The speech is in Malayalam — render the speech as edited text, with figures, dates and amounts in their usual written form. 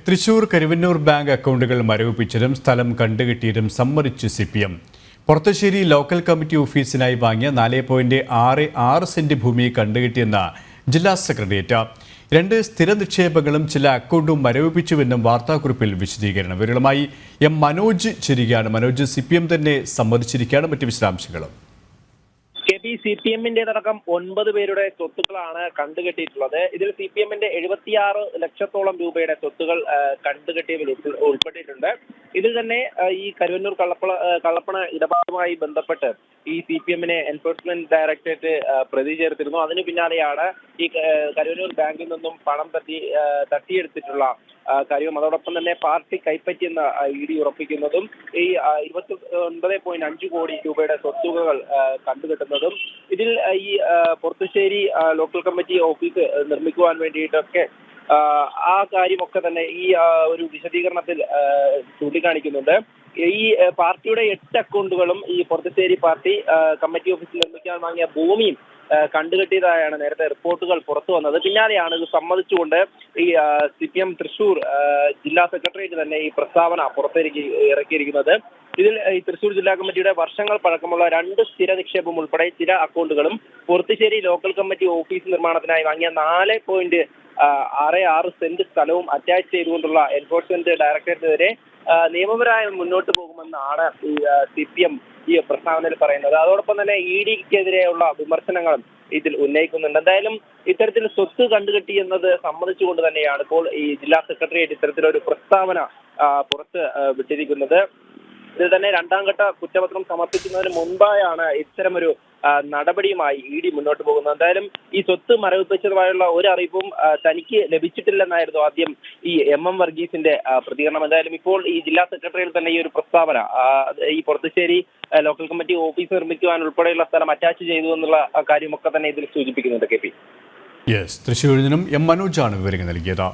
തൃശൂർ കരുവന്നൂർ ബാങ്ക് അക്കൗണ്ടുകൾ മരവിപ്പിച്ചതും സ്ഥലം കണ്ടുകിട്ടിയതും സമ്മതിച്ച് CPM. പൊറത്തശ്ശേരി ലോക്കൽ കമ്മിറ്റി ഓഫീസിനായി വാങ്ങിയ 4.66 സെന്റ് ഭൂമി കണ്ടുകിട്ടിയെന്ന ജില്ലാ സെക്രട്ടേറിയറ്റ്. 2 സ്ഥിര നിക്ഷേപങ്ങളും ചില അക്കൗണ്ടും മരവിപ്പിച്ചുവെന്നും വാർത്താക്കുറിപ്പിൽ വിശദീകരണം. വിവരങ്ങളുമായി മനോജ് ചേരുകയാണ്. മനോജ്, CPM തന്നെ സമ്മതിച്ചിരിക്കുകയാണ്. മറ്റ് വിശദാംശങ്ങളും. CPM-ന്റേതടക്കം 9 പേരുടെ സ്വത്തുക്കളാണ് കണ്ടുകെട്ടിയിട്ടുള്ളത്. ഇതിൽ CPM-ന്റെ 76 ലക്ഷത്തോളം രൂപയുടെ സ്വത്തുകൾ കണ്ടുകെട്ടിയതിൽ ഉൾപ്പെട്ടിട്ടുണ്ട്. ഇതിൽ തന്നെ ഈ കരുവന്നൂർ കള്ളപ്പണ ഇടപാടുമായി ബന്ധപ്പെട്ട് ഈ CPM-നെ എൻഫോഴ്സ്മെന്റ് ഡയറക്ടറേറ്റ് പ്രതി ചേർത്തിരുന്നു. അതിന് പിന്നാലെയാണ് ഈ കരുവന്നൂർ ബാങ്കിൽ നിന്നും പണം തട്ടിയെടുത്തിട്ടുള്ള കാര്യവും അതോടൊപ്പം തന്നെ പാർട്ടി കൈപ്പറ്റിയെന്ന ED ഉറപ്പിക്കുന്നതും ഈ 29.5 കോടി രൂപയുടെ സ്വത്തുക്കൾ കണ്ടുകെട്ടുന്നതും ഇതിൽ ഈ പൊറത്തശ്ശേരി ലോക്കൽ കമ്മിറ്റി ഓഫീസ് നിർമ്മിക്കുവാൻ വേണ്ടിയിട്ടൊക്കെ ആ കാര്യമൊക്കെ തന്നെ ഈ ഒരു വിശദീകരണത്തിൽ ചൂണ്ടിക്കാണിക്കുന്നുണ്ട്. ഈ പാർട്ടിയുടെ 8 അക്കൗണ്ടുകളും ഈ പൊറത്തശ്ശേരി പാർട്ടി കമ്മിറ്റി ഓഫീസ് നിർമ്മിക്കാൻ വാങ്ങിയ ഭൂമിയും കണ്ടുകെട്ടിയതായാണ് നേരത്തെ റിപ്പോർട്ടുകൾ പുറത്തു വന്നത്. പിന്നാലെയാണ് ഇത് സമ്മതിച്ചുകൊണ്ട് ഈ CPM തൃശൂർ ജില്ലാ സെക്രട്ടേറിയറ്റ് തന്നെ ഈ പ്രസ്താവന ഇറക്കിയിരിക്കുന്നത്. ഇതിൽ ഈ തൃശൂർ ജില്ലാ കമ്മിറ്റിയുടെ വർഷങ്ങൾ പഴക്കമുള്ള 2 സ്ഥിര നിക്ഷേപം ഉൾപ്പെടെ ചില അക്കൗണ്ടുകളും പൊറത്തശ്ശേരി ലോക്കൽ കമ്മിറ്റി ഓഫീസ് നിർമ്മാണത്തിനായി വാങ്ങിയ 4.66 സെന്റ് സ്ഥലവും അറ്റാച്ച് ചെയ്തുകൊണ്ടുള്ള എൻഫോഴ്സ്മെന്റ് ഡയറക്ടറേറ്റിനെതിരെ നിയമപരമായി മുന്നോട്ട് പോകുമെന്നാണ് ഈ CPM ഈ പ്രസ്താവനയിൽ പറയുന്നത്. അതോടൊപ്പം തന്നെ ED-ക്കെതിരെയുള്ള വിമർശനങ്ങളും ഇതിൽ ഉന്നയിക്കുന്നുണ്ട്. എന്തായാലും ഇത്തരത്തിൽ സ്വത്ത് കണ്ടുകെട്ടി എന്നത് സമ്മതിച്ചുകൊണ്ട് തന്നെയാണ് ഇപ്പോൾ ഈ ജില്ലാ സെക്രട്ടേറിയറ്റ് ഇത്തരത്തിലൊരു പ്രസ്താവന പുറത്ത് വിട്ടിരിക്കുന്നത്. ഇതിൽ തന്നെ 2ാം ഘട്ട കുറ്റപത്രം സമർപ്പിക്കുന്നതിന് മുൻപായാണ് ഇത്തരമൊരു നടപടിയുമായി ED മുന്നോട്ട് പോകുന്നത്. എന്തായാലും ഈ സ്വത്ത് മരവിപ്പിച്ചതുമായുള്ള ഒരു അറിയിപ്പും തനിക്ക് ലഭിച്ചിട്ടില്ലെന്നായിരുന്നു ആദ്യം ഈ MM വർഗീസിന്റെ പ്രതികരണം. എന്തായാലും ഇപ്പോൾ ഈ ജില്ലാ സെക്രട്ടറിയിൽ തന്നെ ഈ ഒരു പ്രസ്താവന ഈ പൊറത്തശ്ശേരി ലോക്കൽ കമ്മിറ്റി ഓഫീസ് നിർമ്മിക്കുവാൻ ഉൾപ്പെടെയുള്ള സ്ഥലം അറ്റാച്ച് ചെയ്തു എന്നുള്ള കാര്യമൊക്കെ തന്നെ ഇതിൽ സൂചിപ്പിക്കുന്നുണ്ട്. KP തൃശ്ശൂരിൽ നിന്നും മനോജാണ് വിവരങ്ങൾ നൽകിയത്.